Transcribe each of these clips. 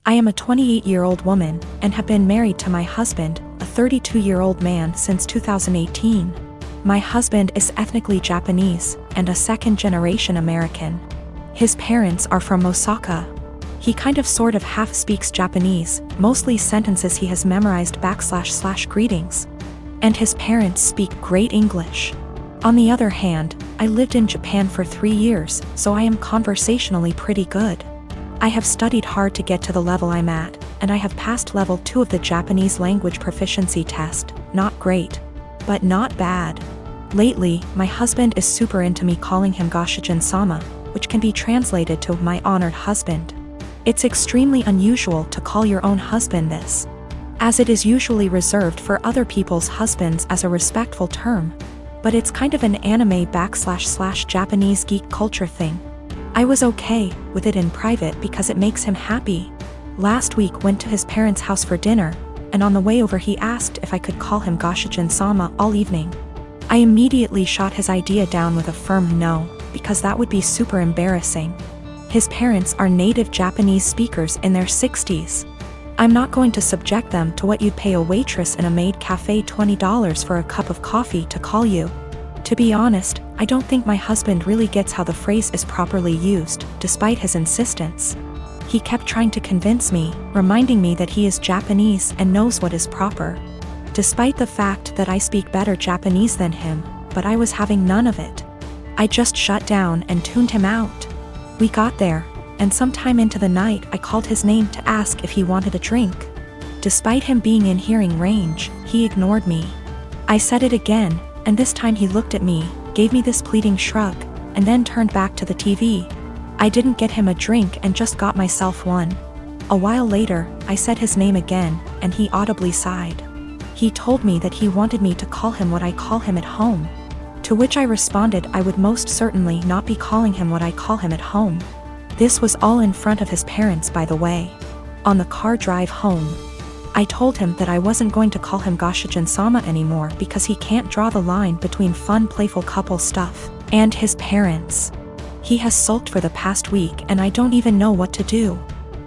I am a 28-year-old woman and have been married to my husband, a 32-year-old man, since 2018. My husband is ethnically Japanese and a second-generation American. His parents are from Osaka. He kind of sort of half speaks Japanese, mostly sentences he has memorized / greetings. And his parents speak great English. On the other hand, I lived in Japan for 3 years, so I am conversationally pretty good. I have studied hard to get to the level I'm at, and I have passed level 2 of the Japanese language proficiency test. Not great, but not bad. Lately, my husband is super into me calling him Goshijin-sama, which can be translated to my honored husband. It's extremely unusual to call your own husband this, as it is usually reserved for other people's husbands as a respectful term. But it's kind of an anime / Japanese geek culture thing. I was okay with it in private because it makes him happy. Last week went to his parents' house for dinner, and on the way over he asked if I could call him Goshijin-sama all evening. I immediately shot his idea down with a firm no, because that would be super embarrassing. His parents are native Japanese speakers in their 60s. I'm not going to subject them to what you'd pay a waitress in a maid cafe $20 for a cup of coffee to call you. To be honest, I don't think my husband really gets how the phrase is properly used, despite his insistence. He kept trying to convince me, reminding me that he is Japanese and knows what is proper. Despite the fact that I speak better Japanese than him, but I was having none of it. I just shut down and tuned him out. We got there, and sometime into the night I called his name to ask if he wanted a drink. Despite him being in hearing range, he ignored me. I said it again, and this time he looked at me, gave me this pleading shrug, and then turned back to the TV. I didn't get him a drink and just got myself one. A while later, I said his name again, and he audibly sighed. He told me that he wanted me to call him what I call him at home. To which I responded I would most certainly not be calling him what I call him at home. This was all in front of his parents, by the way. On the car drive home, I told him that I wasn't going to call him Goshijin-sama anymore because he can't draw the line between fun, playful couple stuff and his parents. He has sulked for the past week and I don't even know what to do.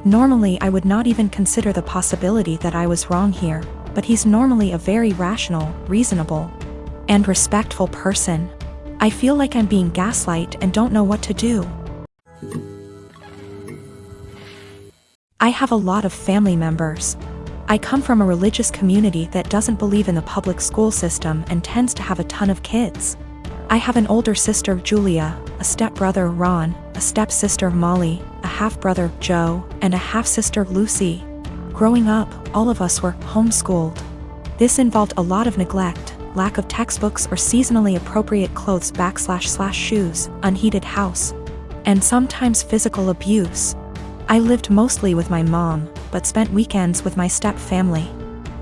Normally I would not even consider the possibility that I was wrong here, but he's normally a very rational, reasonable, and respectful person. I feel like I'm being gaslighted and don't know what to do. I have a lot of family members. I come from a religious community that doesn't believe in the public school system and tends to have a ton of kids. I have an older sister, Julia, a stepbrother, Ron, a stepsister, Molly, a half-brother, Joe, and a half-sister, Lucy. Growing up, all of us were homeschooled. This involved a lot of neglect, lack of textbooks or seasonally appropriate clothes / shoes, unheated house, and sometimes physical abuse. I lived mostly with my mom, but spent weekends with my step-family.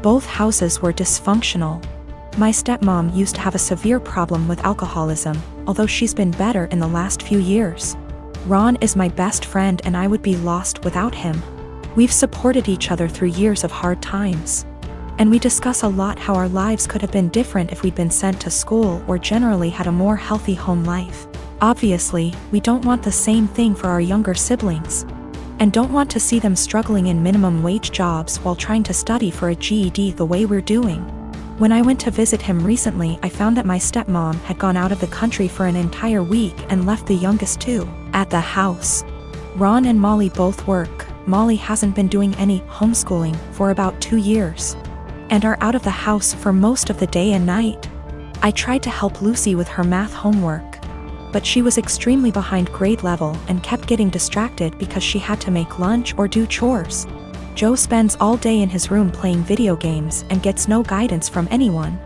Both houses were dysfunctional. My stepmom used to have a severe problem with alcoholism, although she's been better in the last few years. Ron is my best friend and I would be lost without him. We've supported each other through years of hard times. And we discuss a lot how our lives could have been different if we'd been sent to school or generally had a more healthy home life. Obviously, we don't want the same thing for our younger siblings, and don't want to see them struggling in minimum wage jobs while trying to study for a GED the way we're doing. When I went to visit him recently, I found that my stepmom had gone out of the country for an entire week and left the youngest two at the house. Ron and Molly both work. Molly hasn't been doing any homeschooling for about 2 years, and are out of the house for most of the day and night. I tried to help Lucy with her math homework, but she was extremely behind grade level and kept getting distracted because she had to make lunch or do chores. Joe spends all day in his room playing video games and gets no guidance from anyone.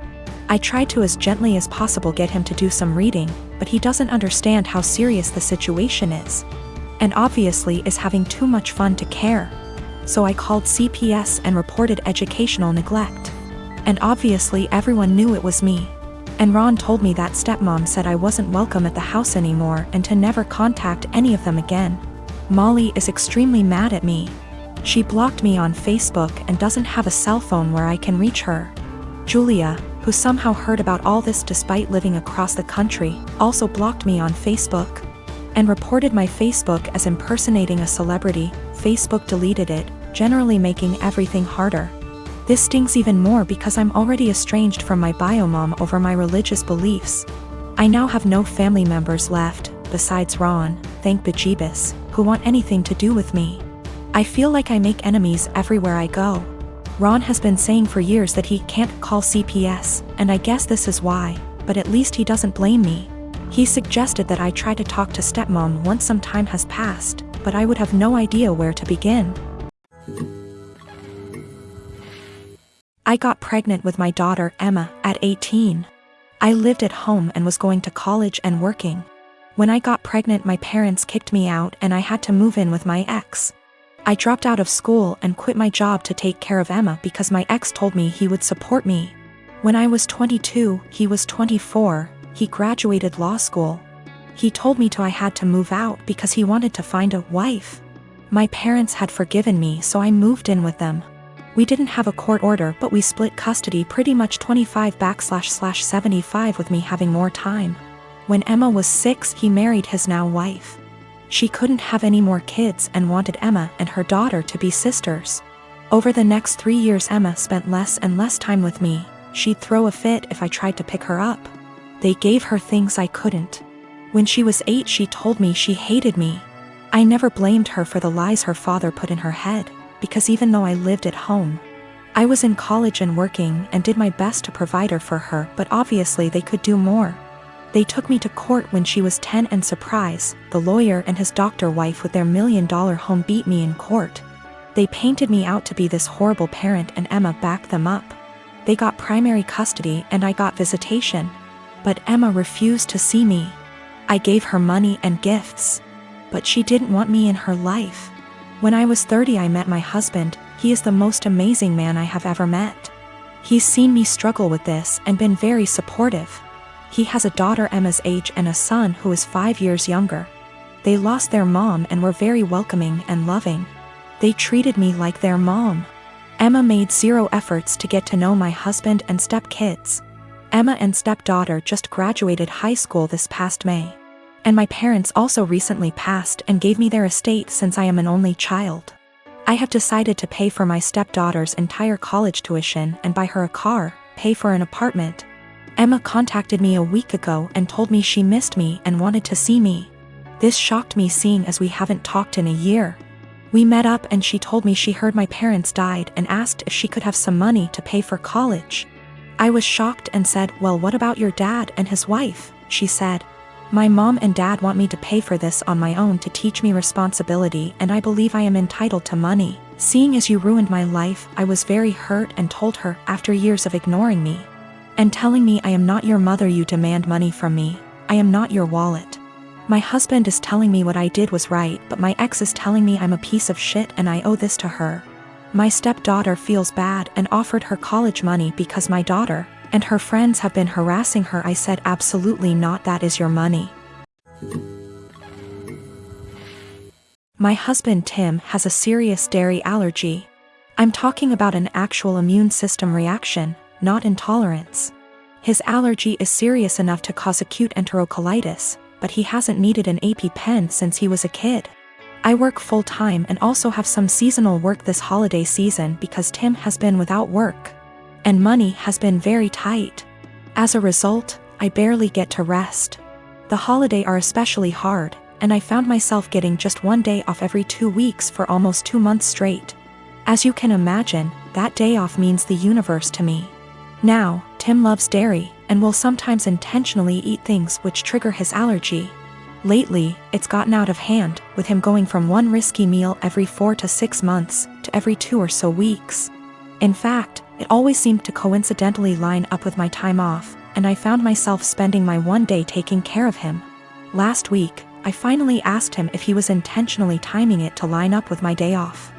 I tried to as gently as possible get him to do some reading, but he doesn't understand how serious the situation is, and obviously is having too much fun to care. So I called CPS and reported educational neglect. And obviously everyone knew it was me. And Ron told me that stepmom said I wasn't welcome at the house anymore and to never contact any of them again. Molly is extremely mad at me. She blocked me on Facebook and doesn't have a cell phone where I can reach her. Julia, who somehow heard about all this despite living across the country, also blocked me on Facebook and reported my Facebook as impersonating a celebrity. Facebook deleted it, generally making everything harder. This stings even more because I'm already estranged from my bio mom over my religious beliefs. I now have no family members left, besides Ron, thank bejeebus, who want anything to do with me. I feel like I make enemies everywhere I go. Ron has been saying for years that he can't call CPS, and I guess this is why, but at least he doesn't blame me. He suggested that I try to talk to stepmom once some time has passed, but I would have no idea where to begin. I got pregnant with my daughter Emma at 18. I lived at home and was going to college and working. When I got pregnant, my parents kicked me out and I had to move in with my ex. I dropped out of school and quit my job to take care of Emma because my ex told me he would support me. When I was 22, he was 24, he graduated law school. He told me I had to move out because he wanted to find a wife. My parents had forgiven me, so I moved in with them. We didn't have a court order, but we split custody pretty much 25/75 with me having more time. When Emma was 6, he married his now wife. She couldn't have any more kids and wanted Emma and her daughter to be sisters. Over the next 3 years, Emma spent less and less time with me. She'd throw a fit if I tried to pick her up. They gave her things I couldn't. When she was 8, she told me she hated me. I never blamed her for the lies her father put in her head, because even though I lived at home, I was in college and working and did my best to provide her for her, but obviously they could do more. They took me to court when she was 10 and surprise, the lawyer and his doctor wife with their $1 million home beat me in court. They painted me out to be this horrible parent and Emma backed them up. They got primary custody and I got visitation. But Emma refused to see me. I gave her money and gifts. But she didn't want me in her life. When I was 30, I met my husband. He is the most amazing man I have ever met. He's seen me struggle with this and been very supportive. He has a daughter Emma's age and a son who is 5 years younger. They lost their mom and were very welcoming and loving. They treated me like their mom. Emma made zero efforts to get to know my husband and stepkids. Emma and stepdaughter just graduated high school this past May. And my parents also recently passed and gave me their estate since I am an only child. I have decided to pay for my stepdaughter's entire college tuition and buy her a car, pay for an apartment. Emma contacted me a week ago and told me she missed me and wanted to see me. This shocked me, seeing as we haven't talked in a year. We met up and she told me she heard my parents died and asked if she could have some money to pay for college. I was shocked and said, "Well, what about your dad and his wife?" She said, "My mom and dad want me to pay for this on my own to teach me responsibility, and I believe I am entitled to money. Seeing as you ruined my life," I was very hurt and told her, after years of ignoring me and telling me, "I am not your mother, you demand money from me. I am not your wallet." My husband is telling me what I did was right, but my ex is telling me I'm a piece of shit and I owe this to her. My stepdaughter feels bad and offered her college money because my daughter and her friends have been harassing her. I said, "Absolutely not, that is your money." My husband Tim has a serious dairy allergy. I'm talking about an actual immune system reaction, not intolerance. His allergy is serious enough to cause acute enterocolitis, but he hasn't needed an EpiPen since he was a kid. I work full-time and also have some seasonal work this holiday season because Tim has been without work. And money has been very tight. As a result, I barely get to rest. The holidays are especially hard, and I found myself getting just 1 day off every 2 weeks for almost 2 months straight. As you can imagine, that day off means the universe to me. Now, Tim loves dairy, and will sometimes intentionally eat things which trigger his allergy. Lately, it's gotten out of hand, with him going from one risky meal every 4 to 6 months, to every 2 or so weeks. In fact, it always seemed to coincidentally line up with my time off, and I found myself spending my 1 day taking care of him. Last week, I finally asked him if he was intentionally timing it to line up with my day off.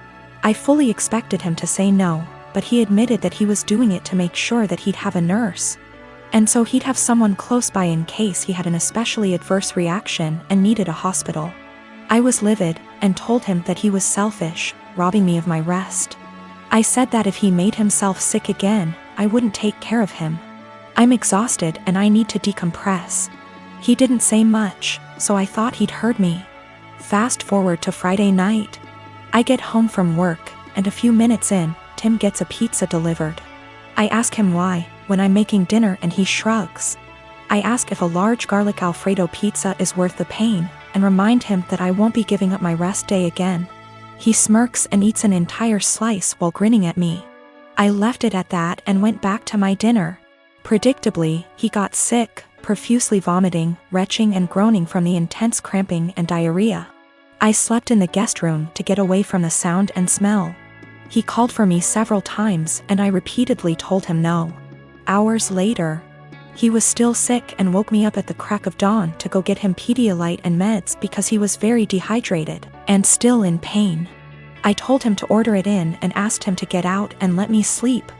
I fully expected him to say no, but he admitted that he was doing it to make sure that he'd have a nurse. And so he'd have someone close by in case he had an especially adverse reaction and needed a hospital. I was livid, and told him that he was selfish, robbing me of my rest. I said that if he made himself sick again, I wouldn't take care of him. I'm exhausted and I need to decompress. He didn't say much, so I thought he'd heard me. Fast forward to Friday night. I get home from work, and a few minutes in, Tim gets a pizza delivered. I ask him why, when I'm making dinner, and he shrugs. I ask if a large garlic Alfredo pizza is worth the pain, and remind him that I won't be giving up my rest day again. He smirks and eats an entire slice while grinning at me. I left it at that and went back to my dinner. Predictably, he got sick, profusely vomiting, retching and groaning from the intense cramping and diarrhea. I slept in the guest room to get away from the sound and smell. He called for me several times and I repeatedly told him no. Hours later, he was still sick and woke me up at the crack of dawn to go get him Pedialyte and meds because he was very dehydrated and still in pain. I told him to order it in and asked him to get out and let me sleep.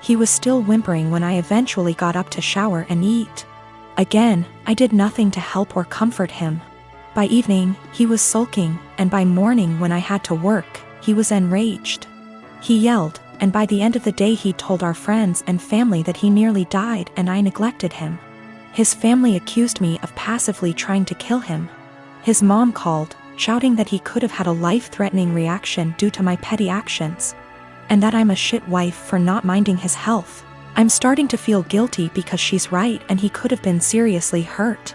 He was still whimpering when I eventually got up to shower and eat. Again, I did nothing to help or comfort him. By evening, he was sulking, and by morning when I had to work, he was enraged. He yelled, and by the end of the day he told our friends and family that he nearly died and I neglected him. His family accused me of passively trying to kill him. His mom called, shouting that he could have had a life-threatening reaction due to my petty actions, and that I'm a shit wife for not minding his health. I'm starting to feel guilty because she's right and he could have been seriously hurt.